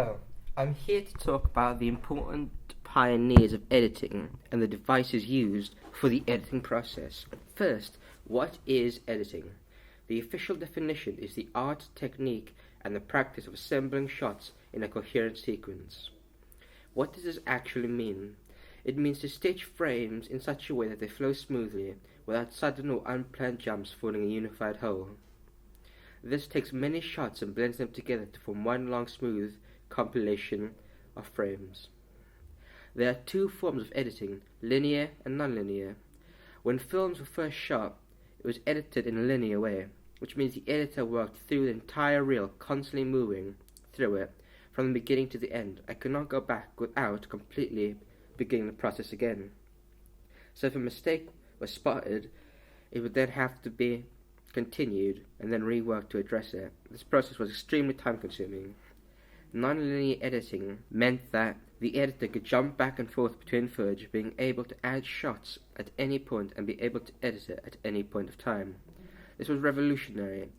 Hello, I'm here to talk about the important pioneers of editing and the devices used for the editing process. First, what is editing? The official definition is the art, technique, and the practice of assembling shots in a coherent sequence. What does this actually mean? It means to stitch frames in such a way that they flow smoothly, without sudden or unplanned jumps forming a unified whole. This takes many shots and blends them together to form one long smooth compilation of frames. There are two forms of editing, linear and nonlinear. When films were first shot, it was edited in a linear way, which means the editor worked through the entire reel, constantly moving through it from the beginning to the end. I could not go back without completely beginning the process again. So if a mistake was spotted, it would then have to be continued and then reworked to address it. This process was extremely time-consuming. Non-linear editing meant that the editor could jump back and forth between footage, being able to add shots at any point and be able to edit it at any point of time. This was revolutionary,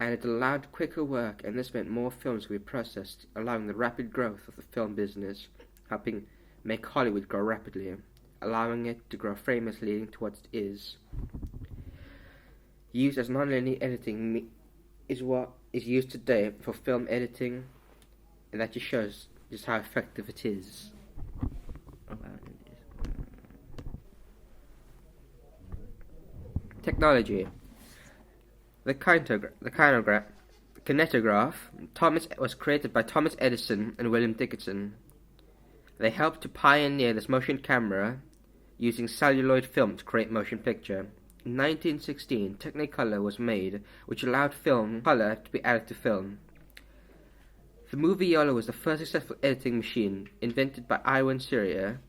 and it allowed quicker work, and this meant more films could be processed, allowing the rapid growth of the film business, helping make Hollywood grow rapidly, allowing it to grow famously leading to what it is. Used as non-linear editing is what is used today for film editing, and that just shows just how effective it is. Technology. The kinetograph was created by Thomas Edison and William Dickinson. They helped to pioneer this motion camera using celluloid film to create motion picture. In 1916, Technicolor was made, which allowed film color to be added to film. The Moviola was the first successful editing machine invented by Iwan Syria.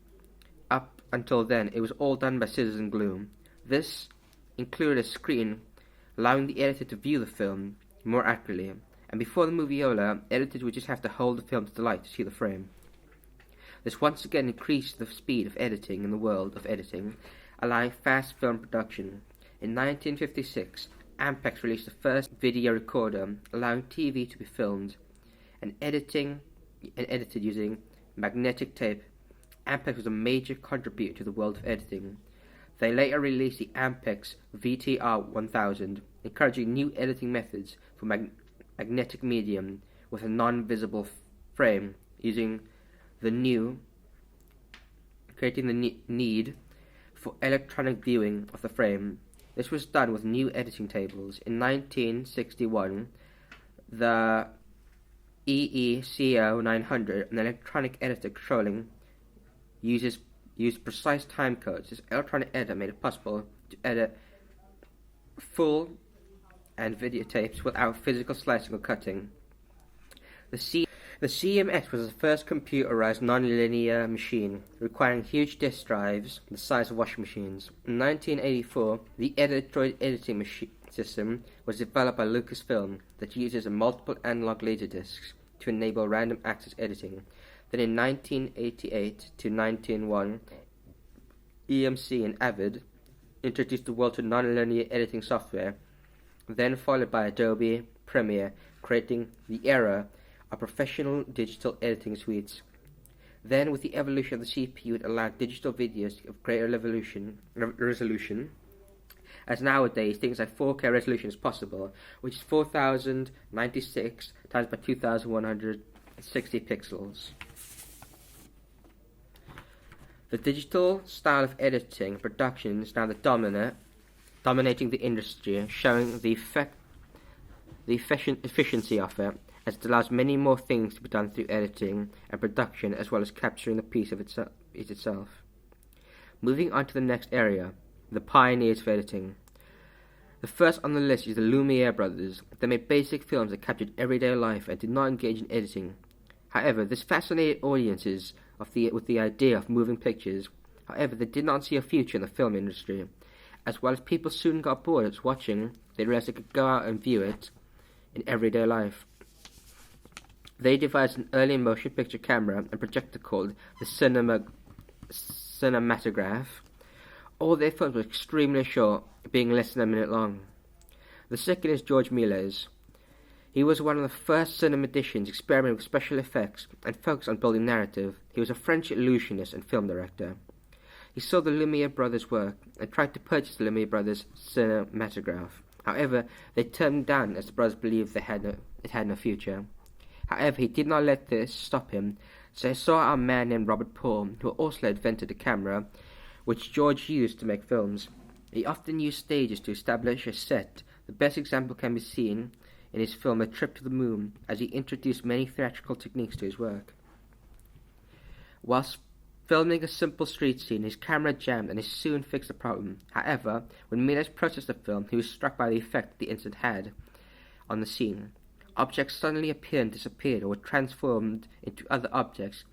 Up until then, it was all done by scissors and glue. This included a screen allowing the editor to view the film more accurately, and before the Moviola, editors would just have to hold the film to the light to see the frame. This once again increased the speed of editing in the world of editing, allowing fast film production. In 1956, Ampex released the first video recorder, allowing TV to be filmed and edited using magnetic tape. Ampex was a major contributor to the world of editing. They later released the Ampex VTR 1000, encouraging new editing methods for magnetic medium with a non-visible frame, creating the need for electronic viewing of the frame. This was done with new editing tables. In 1961, the EECO 900, an electronic editor controlling, used precise time codes. This electronic editor made it possible to edit full and videotapes without physical slicing or cutting. The CMX was the first computerized non-linear machine, requiring huge disk drives the size of washing machines. In 1984, the Editroid editing system was developed by Lucasfilm that uses multiple analog laserdiscs to enable random access editing. Then in 1988 to 1991, EMC and Avid introduced the world to non-linear editing software, then followed by Adobe Premiere, creating the era of professional digital editing suites. Then, with the evolution of the CPU, it allowed digital videos of greater resolution, as nowadays things like 4K resolution is possible, which is 4096 times by 2160 pixels. The digital style of editing and production is now dominating the industry, showing the efficiency of it, as it allows many more things to be done through editing and production, as well as capturing the piece of itself. Moving on to the next area, the pioneers of editing. The first on the list is the Lumiere brothers. They made basic films that captured everyday life and did not engage in editing. However, this fascinated audiences with the idea of moving pictures. However, they did not see a future in the film industry. As well as people soon got bored of watching, they realized they could go out and view it in everyday life. They devised an early motion picture camera and projector called the cinematograph. All their films were extremely short, being less than a minute long. The second is George Méliès. He was one of the first cinematicians experimenting with special effects and focused on building narrative. He was a French illusionist and film director. He saw the Lumiere brothers' work and tried to purchase the Lumiere brothers' cinematograph. However, they turned him down as the brothers believed it had no future. However, he did not let this stop him, so he saw a man named Robert Paul, who also invented a camera, which George used to make films. He often used stages to establish a set. The best example can be seen in his film A Trip to the Moon, as he introduced many theatrical techniques to his work. Whilst filming a simple street scene, his camera jammed and he soon fixed the problem. However, when Méliès processed the film, he was struck by the effect the incident had on the scene. Objects suddenly appeared and disappeared or were transformed into other objects.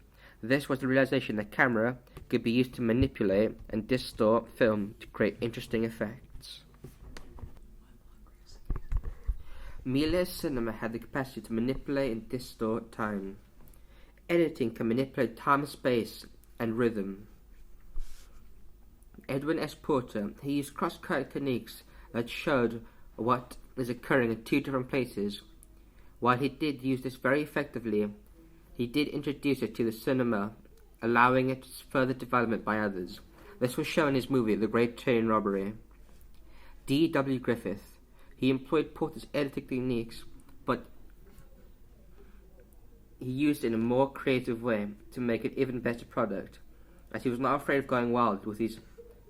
This was the realization that camera could be used to manipulate and distort film to create interesting effects. Méliès cinema had the capacity to manipulate and distort time. Editing can manipulate time and space and rhythm. Edwin S. Porter, he used cross-cutting techniques that showed what is occurring in two different places. While he did use this very effectively, he did introduce it to the cinema, allowing its further development by others. This was shown in his movie The Great Train Robbery. D. W. Griffith, he employed Porter's editing techniques, but he used it in a more creative way to make an even better product, as he was not afraid of going wild with these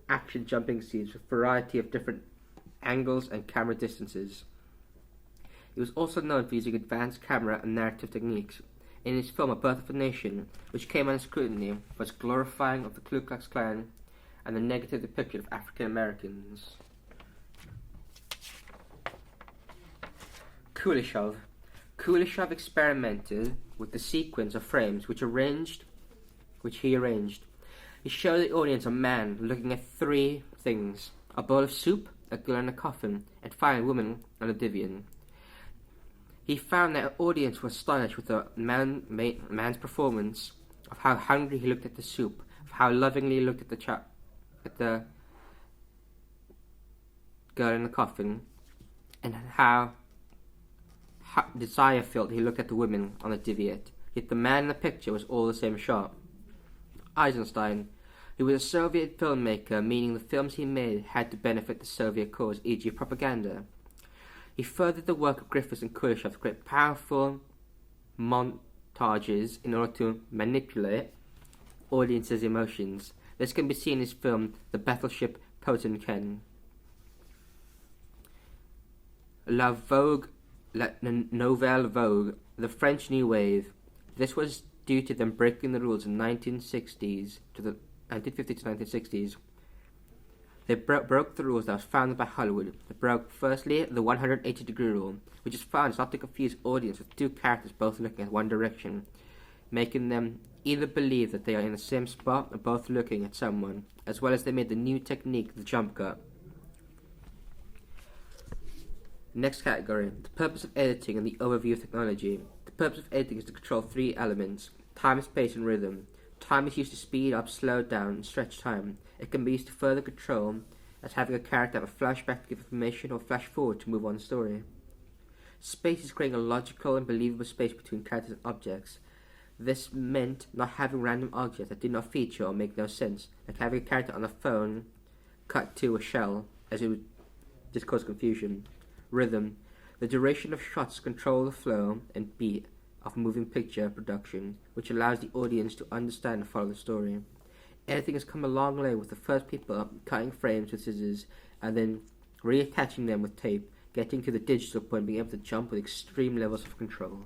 action jumping scenes with a variety of different angles and camera distances. He was also known for using advanced camera and narrative techniques. In his film A Birth of a Nation, which came under scrutiny for its glorifying of the Ku Klux Klan and the negative depiction of African Americans. Kuleshov. Kuleshov experimented with the sequence of frames which he arranged. He showed the audience a man looking at three things: a bowl of soup, a girl in a coffin, and finally a woman on a divan. He found that the audience was astonished with the man's performance, of how hungry he looked at the soup, of how lovingly he looked at the girl in the coffin, and how desire-filled he looked at the women on the divan. Yet the man in the picture was all the same shot. Eisenstein, who was a Soviet filmmaker, meaning the films he made had to benefit the Soviet cause, e.g. propaganda. He furthered the work of Griffiths and Kuleshov to create powerful montages in order to manipulate audiences' emotions. This can be seen in his film The Battleship Potemkin. La Nouvelle Vogue, the French New Wave. This was due to them breaking the rules in the 1950s to the 1960s. They broke the rules that was founded by Hollywood. They broke, firstly, the 180-degree rule, which is found not to confuse audience with two characters both looking at one direction, making them either believe that they are in the same spot or both looking at someone, as well as they made the new technique, the jump cut. Next category, the purpose of editing and the overview of technology. The purpose of editing is to control three elements: time, space, and rhythm. Time is used to speed up, slow down, and stretch time. It can be used to further control, as having a character have a flashback to give information or flash forward to move on the story. Space is creating a logical and believable space between characters and objects. This meant not having random objects that did not feature or make no sense, like having a character on a phone cut to a shell, as it would just cause confusion. Rhythm. The duration of shots control the flow and beat of moving picture production, which allows the audience to understand and follow the story. Editing has come a long way, with the first people cutting frames with scissors and then reattaching them with tape, getting to the digital point, being able to jump with extreme levels of control.